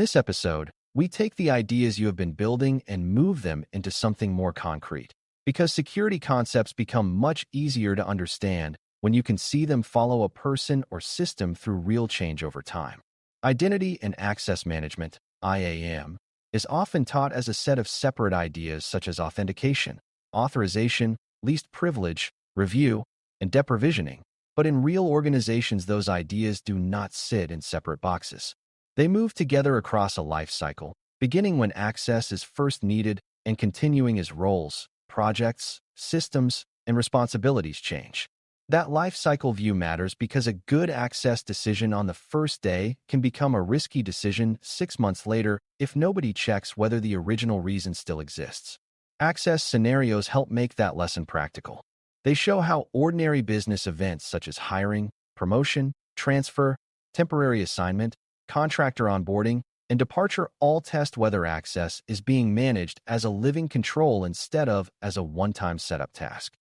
this episode, we take the ideas you have been building and move them into something more concrete. Because security concepts become much easier to understand when you can see them follow a person or system through real change over time. Identity and access management, IAM, is often taught as a set of separate ideas such as authentication, authorization, least privilege, review, and deprovisioning. But in real organizations, those ideas do not sit in separate boxes. They move together across a life cycle, beginning when access is first needed and continuing as roles, projects, systems, and responsibilities change. That life cycle view matters because a good access decision on the first day can become a risky decision 6 months later if nobody checks whether the original reason still exists. Access scenarios help make that lesson practical. They show how ordinary business events such as hiring, promotion, transfer, temporary assignment, contractor onboarding, and departure all test whether access is being managed as a living control instead of as a one-time setup task.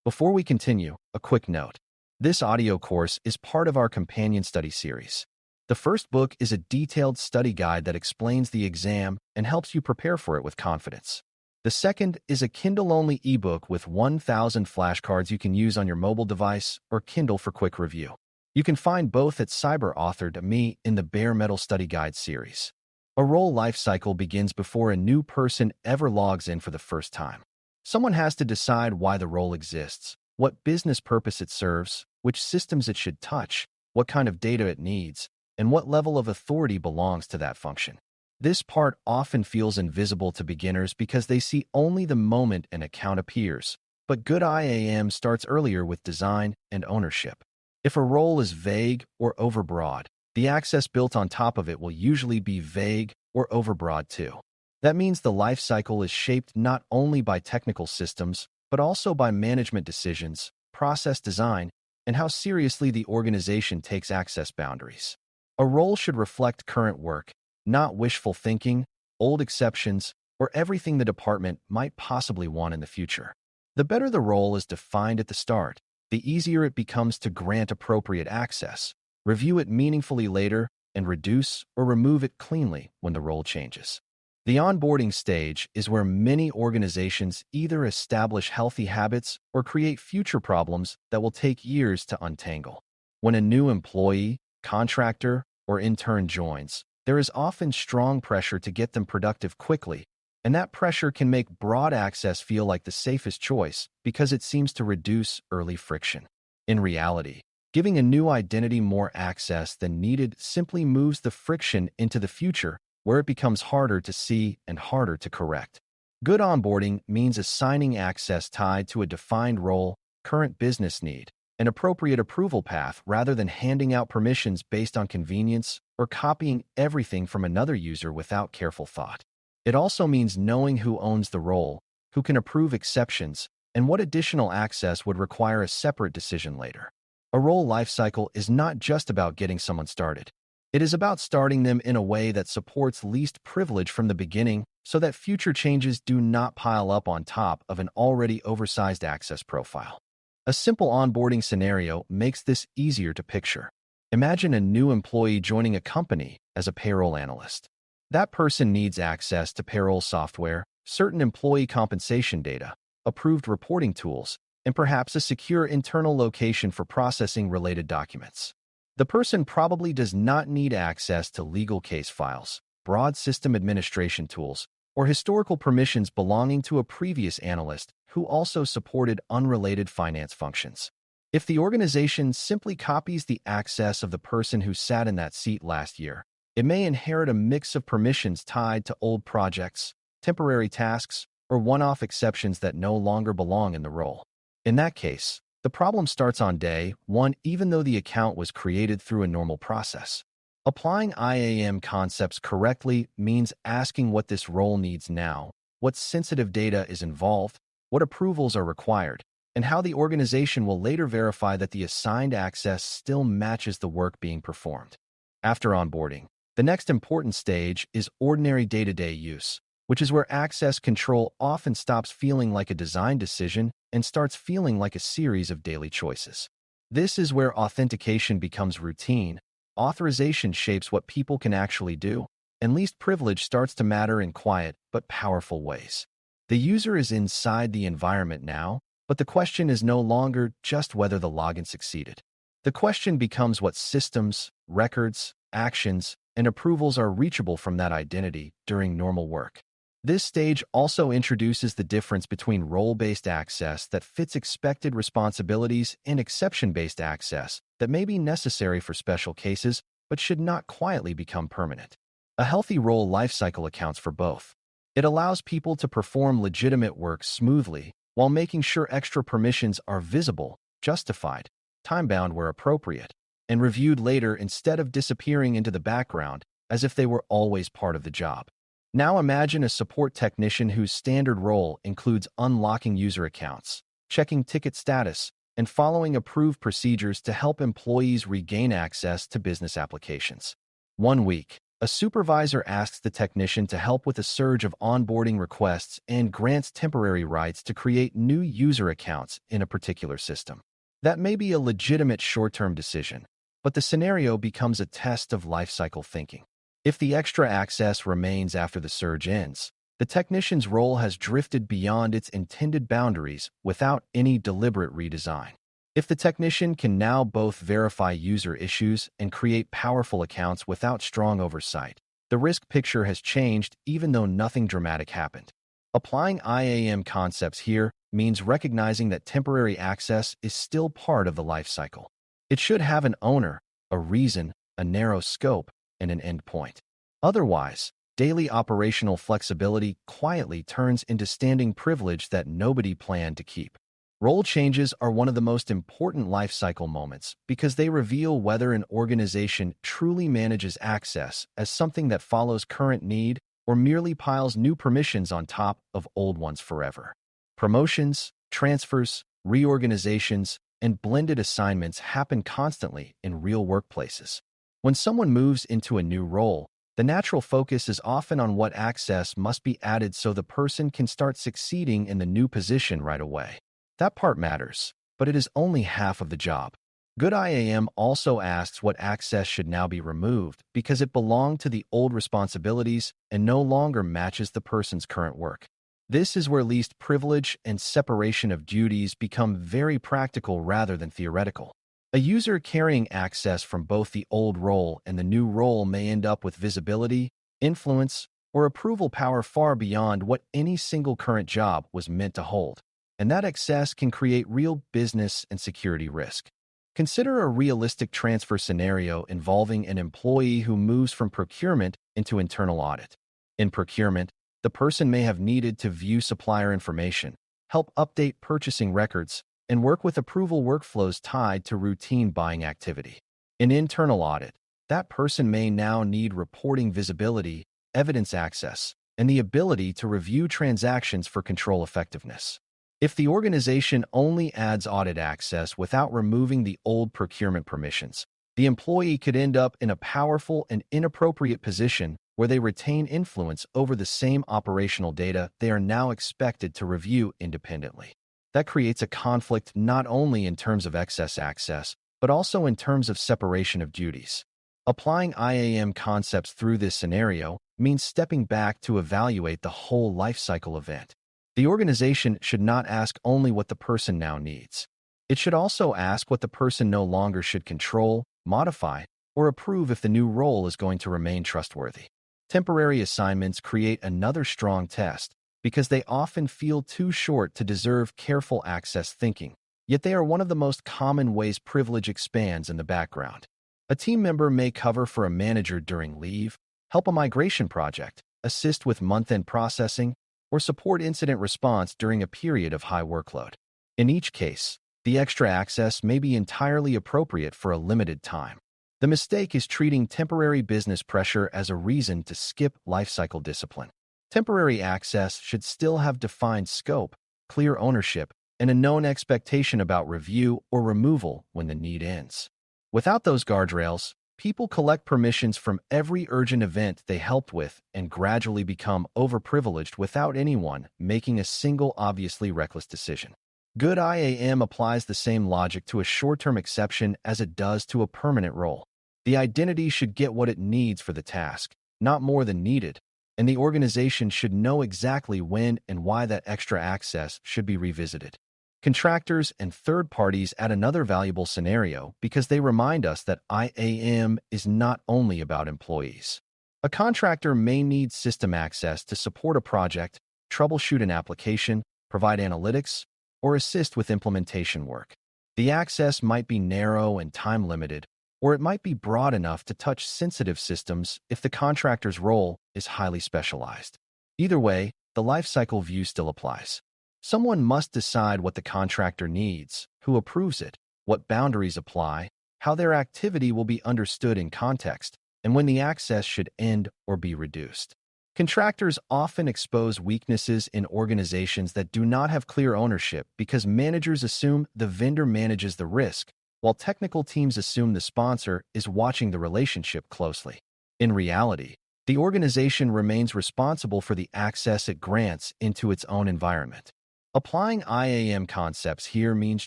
Before we continue, a quick note. This audio course is part of our companion study series. The first book is a detailed study guide that explains the exam and helps you prepare for it with confidence. The second is a Kindle-only ebook with 1,000 flashcards you can use on your mobile device or Kindle for quick review. You can find both at Cyber.Me in the Bare Metal Study Guide series. A role life cycle begins before a new person ever logs in for the first time. Someone has to decide why the role exists, what business purpose it serves, which systems it should touch, what kind of data it needs, and what level of authority belongs to that function. This part often feels invisible to beginners because they see only the moment an account appears, but good IAM starts earlier with design and ownership. If a role is vague or overbroad, the access built on top of it will usually be vague or overbroad too. That means the life cycle is shaped not only by technical systems, but also by management decisions, process design, and how seriously the organization takes access boundaries. A role should reflect current work, not wishful thinking, old exceptions, or everything the department might possibly want in the future. The better the role is defined at the start, the easier it becomes to grant appropriate access, review it meaningfully later, and reduce or remove it cleanly when the role changes. The onboarding stage is where many organizations either establish healthy habits or create future problems that will take years to untangle. When a new employee, contractor, or intern joins, there is often strong pressure to get them productive quickly, and that pressure can make broad access feel like the safest choice because it seems to reduce early friction. In reality, giving a new identity more access than needed simply moves the friction into the future, where it becomes harder to see and harder to correct. Good onboarding means assigning access tied to a defined role, current business need, an appropriate approval path rather than handing out permissions based on convenience or copying everything from another user without careful thought. It also means knowing who owns the role, who can approve exceptions, and what additional access would require a separate decision later. A role lifecycle is not just about getting someone started. It is about starting them in a way that supports least privilege from the beginning so that future changes do not pile up on top of an already oversized access profile. A simple onboarding scenario makes this easier to picture. Imagine a new employee joining a company as a payroll analyst. That person needs access to payroll software, certain employee compensation data, approved reporting tools, and perhaps a secure internal location for processing related documents. The person probably does not need access to legal case files, broad system administration tools, or historical permissions belonging to a previous analyst who also supported unrelated finance functions. If the organization simply copies the access of the person who sat in that seat last year, it may inherit a mix of permissions tied to old projects, temporary tasks, or one-off exceptions that no longer belong in the role. In that case, the problem starts on day one even though the account was created through a normal process. Applying IAM concepts correctly means asking what this role needs now, what sensitive data is involved, what approvals are required, and how the organization will later verify that the assigned access still matches the work being performed. After onboarding, the next important stage is ordinary day-to-day use, which is where access control often stops feeling like a design decision and starts feeling like a series of daily choices. This is where authentication becomes routine, authorization shapes what people can actually do, and least privilege starts to matter in quiet but powerful ways. The user is inside the environment now, but the question is no longer just whether the login succeeded. The question becomes what systems, records, actions, and approvals are reachable from that identity during normal work. This stage also introduces the difference between role-based access that fits expected responsibilities and exception-based access that may be necessary for special cases but should not quietly become permanent. A healthy role lifecycle accounts for both. It allows people to perform legitimate work smoothly while making sure extra permissions are visible, justified, time-bound where appropriate, and reviewed later instead of disappearing into the background as if they were always part of the job. Now imagine a support technician whose standard role includes unlocking user accounts, checking ticket status, and following approved procedures to help employees regain access to business applications. One week, a supervisor asks the technician to help with a surge of onboarding requests and grants temporary rights to create new user accounts in a particular system. That may be a legitimate short-term decision, but the scenario becomes a test of lifecycle thinking. If the extra access remains after the surge ends, the technician's role has drifted beyond its intended boundaries without any deliberate redesign. If the technician can now both verify user issues and create powerful accounts without strong oversight, the risk picture has changed even though nothing dramatic happened. Applying IAM concepts here means recognizing that temporary access is still part of the lifecycle. It should have an owner, a reason, a narrow scope, and an endpoint. Otherwise, daily operational flexibility quietly turns into standing privilege that nobody planned to keep. Role changes are one of the most important lifecycle moments because they reveal whether an organization truly manages access as something that follows current need or merely piles new permissions on top of old ones forever. Promotions, transfers, reorganizations, and blended assignments happen constantly in real workplaces. When someone moves into a new role, the natural focus is often on what access must be added so the person can start succeeding in the new position right away. That part matters, but it is only half of the job. Good IAM also asks what access should now be removed because it belonged to the old responsibilities and no longer matches the person's current work. This is where least privilege and separation of duties become very practical rather than theoretical. A user carrying access from both the old role and the new role may end up with visibility, influence, or approval power far beyond what any single current job was meant to hold. And that excess can create real business and security risk. Consider a realistic transfer scenario involving an employee who moves from procurement into internal audit. In procurement, the person may have needed to view supplier information, help update purchasing records, and work with approval workflows tied to routine buying activity. In internal audit, that person may now need reporting visibility, evidence access, and the ability to review transactions for control effectiveness. If the organization only adds audit access without removing the old procurement permissions, the employee could end up in a powerful and inappropriate position where they retain influence over the same operational data they are now expected to review independently. That creates a conflict not only in terms of excess access, but also in terms of separation of duties. Applying IAM concepts through this scenario means stepping back to evaluate the whole lifecycle event. The organization should not ask only what the person now needs. It should also ask what the person no longer should control, modify, or approve if the new role is going to remain trustworthy. Temporary assignments create another strong test because they often feel too short to deserve careful access thinking, yet they are one of the most common ways privilege expands in the background. A team member may cover for a manager during leave, help a migration project, assist with month-end processing, or support incident response during a period of high workload. In each case, the extra access may be entirely appropriate for a limited time. The mistake is treating temporary business pressure as a reason to skip lifecycle discipline. Temporary access should still have defined scope, clear ownership, and a known expectation about review or removal when the need ends. Without those guardrails, people collect permissions from every urgent event they helped with and gradually become overprivileged without anyone making a single obviously reckless decision. Good IAM applies the same logic to a short-term exception as it does to a permanent role. The identity should get what it needs for the task, not more than needed, and the organization should know exactly when and why that extra access should be revisited. Contractors and third parties add another valuable scenario because they remind us that IAM is not only about employees. A contractor may need system access to support a project, troubleshoot an application, provide analytics, or assist with implementation work. The access might be narrow and time-limited, or it might be broad enough to touch sensitive systems if the contractor's role is highly specialized. Either way, the lifecycle view still applies. Someone must decide what the contractor needs, who approves it, what boundaries apply, how their activity will be understood in context, and when the access should end or be reduced. Contractors often expose weaknesses in organizations that do not have clear ownership because managers assume the vendor manages the risk, while technical teams assume the sponsor is watching the relationship closely. In reality, the organization remains responsible for the access it grants into its own environment. Applying IAM concepts here means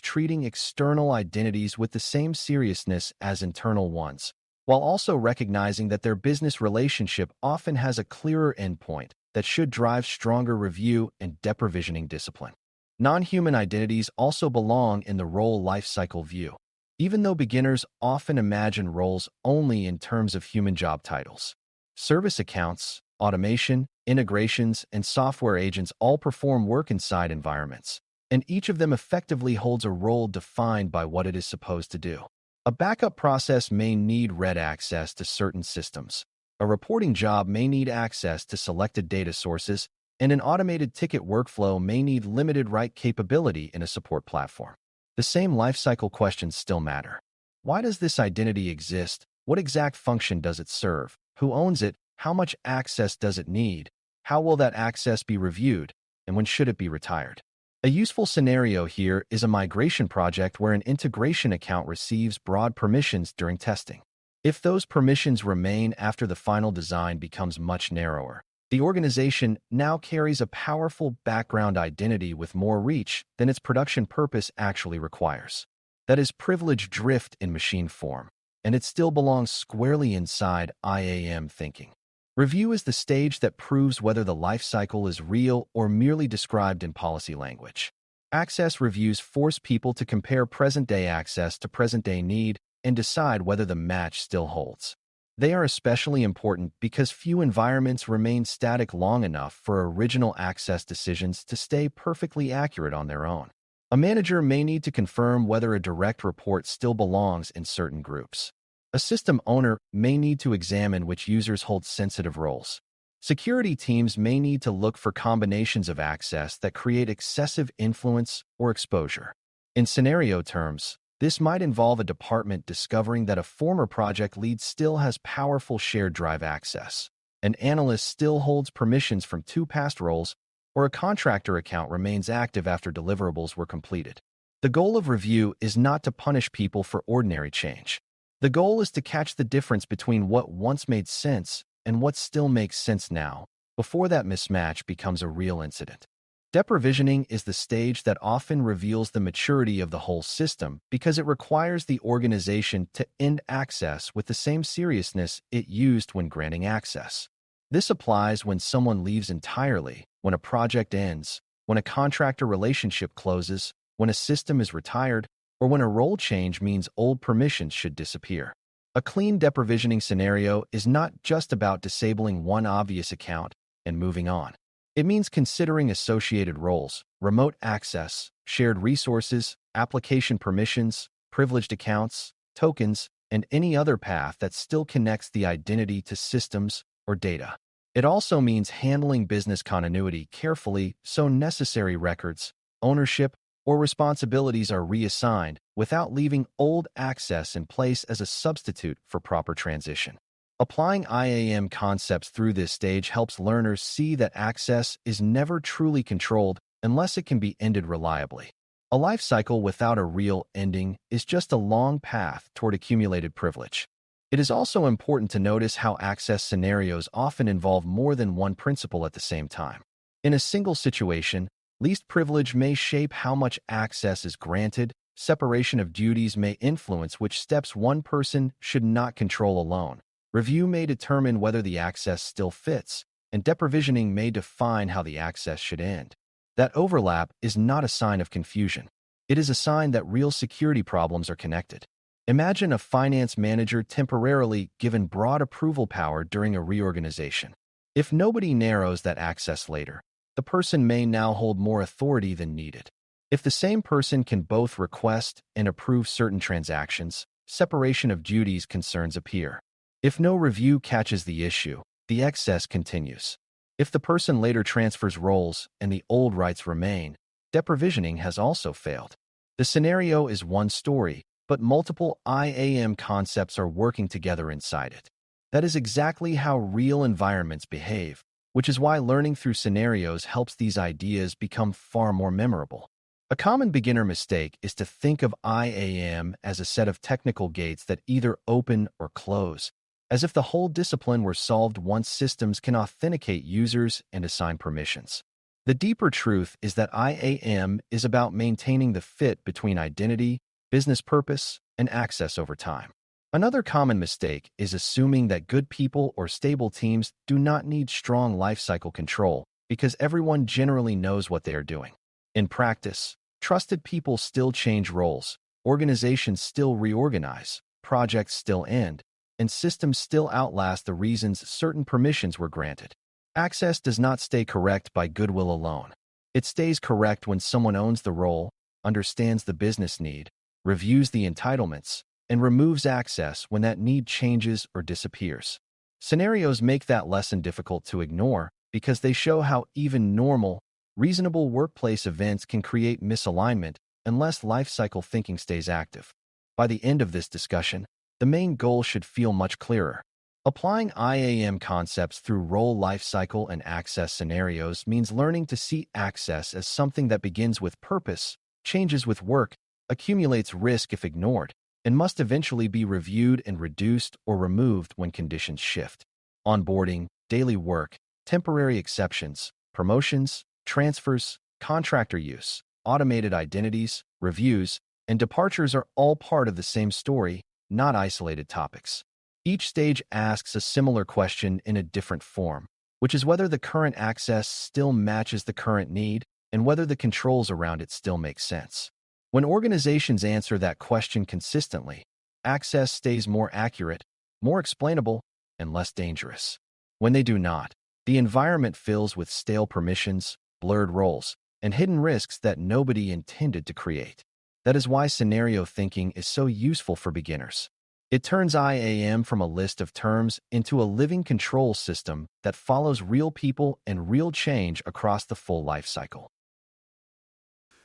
treating external identities with the same seriousness as internal ones, while also recognizing that their business relationship often has a clearer endpoint that should drive stronger review and deprovisioning discipline. Non-human identities also belong in the role lifecycle view, even though beginners often imagine roles only in terms of human job titles. Service accounts, automation, integrations, and software agents all perform work inside environments, and each of them effectively holds a role defined by what it is supposed to do. A backup process may need read access to certain systems. A reporting job may need access to selected data sources, and an automated ticket workflow may need limited write capability in a support platform. The same lifecycle questions still matter. Why does this identity exist? What exact function does it serve? Who owns it? How much access does it need? How will that access be reviewed? And when should it be retired? A useful scenario here is a migration project where an integration account receives broad permissions during testing. If those permissions remain after the final design becomes much narrower, the organization now carries a powerful background identity with more reach than its production purpose actually requires. That is privilege drift in machine form, and it still belongs squarely inside IAM thinking. Review is the stage that proves whether the lifecycle is real or merely described in policy language. Access reviews force people to compare present-day access to present-day need and decide whether the match still holds. They are especially important because few environments remain static long enough for original access decisions to stay perfectly accurate on their own. A manager may need to confirm whether a direct report still belongs in certain groups. A system owner may need to examine which users hold sensitive roles. Security teams may need to look for combinations of access that create excessive influence or exposure. In scenario terms, this might involve a department discovering that a former project lead still has powerful shared drive access, an analyst still holds permissions from 2 past roles, or a contractor account remains active after deliverables were completed. The goal of review is not to punish people for ordinary change. The goal is to catch the difference between what once made sense and what still makes sense now, before that mismatch becomes a real incident. Deprovisioning is the stage that often reveals the maturity of the whole system because it requires the organization to end access with the same seriousness it used when granting access. This applies when someone leaves entirely, when a project ends, when a contractor relationship closes, when a system is retired, or when a role change means old permissions should disappear. A clean deprovisioning scenario is not just about disabling one obvious account and moving on. It means considering associated roles, remote access, shared resources, application permissions, privileged accounts, tokens, and any other path that still connects the identity to systems or data. It also means handling business continuity carefully so necessary records, ownership, or responsibilities are reassigned without leaving old access in place as a substitute for proper transition. Applying IAM concepts through this stage helps learners see that access is never truly controlled unless it can be ended reliably. A life cycle without a real ending is just a long path toward accumulated privilege. It is also important to notice how access scenarios often involve more than one principle at the same time. In a single situation, least privilege may shape how much access is granted, separation of duties may influence which steps one person should not control alone, Review may determine whether the access still fits, and deprovisioning may define how the access should end. That overlap is not a sign of confusion. It is a sign that real security problems are connected. Imagine a finance manager temporarily given broad approval power during a reorganization. If nobody narrows that access later, the person may now hold more authority than needed. If the same person can both request and approve certain transactions, separation of duties concerns appear. If no review catches the issue, the excess continues. If the person later transfers roles and the old rights remain, deprovisioning has also failed. The scenario is one story, but multiple IAM concepts are working together inside it. That is exactly how real environments behave, which is why learning through scenarios helps these ideas become far more memorable. A common beginner mistake is to think of IAM as a set of technical gates that either open or close, as if the whole discipline were solved once systems can authenticate users and assign permissions. The deeper truth is that IAM is about maintaining the fit between identity, business purpose, and access over time. Another common mistake is assuming that good people or stable teams do not need strong lifecycle control because everyone generally knows what they are doing. In practice, trusted people still change roles, organizations still reorganize, projects still end, and systems still outlast the reasons certain permissions were granted. Access does not stay correct by goodwill alone. It stays correct when someone owns the role, understands the business need, reviews the entitlements, and removes access when that need changes or disappears. Scenarios make that lesson difficult to ignore because they show how even normal, reasonable workplace events can create misalignment unless lifecycle thinking stays active. By the end of this discussion, the main goal should feel much clearer. Applying IAM concepts through role lifecycle and access scenarios means learning to see access as something that begins with purpose, changes with work, accumulates risk if ignored, and must eventually be reviewed and reduced or removed when conditions shift. Onboarding, daily work, temporary exceptions, promotions, transfers, contractor use, automated identities, reviews, and departures are all part of the same story, not isolated topics. Each stage asks a similar question in a different form, which is whether the current access still matches the current need and whether the controls around it still make sense. When organizations answer that question consistently, access stays more accurate, more explainable, and less dangerous. When they do not, the environment fills with stale permissions, blurred roles, and hidden risks that nobody intended to create. That is why scenario thinking is so useful for beginners. It turns IAM from a list of terms into a living control system that follows real people and real change across the full life cycle.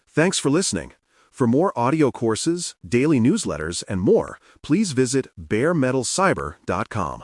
Thanks for listening. For more audio courses, daily newsletters, and more, please visit DailyCyber.News.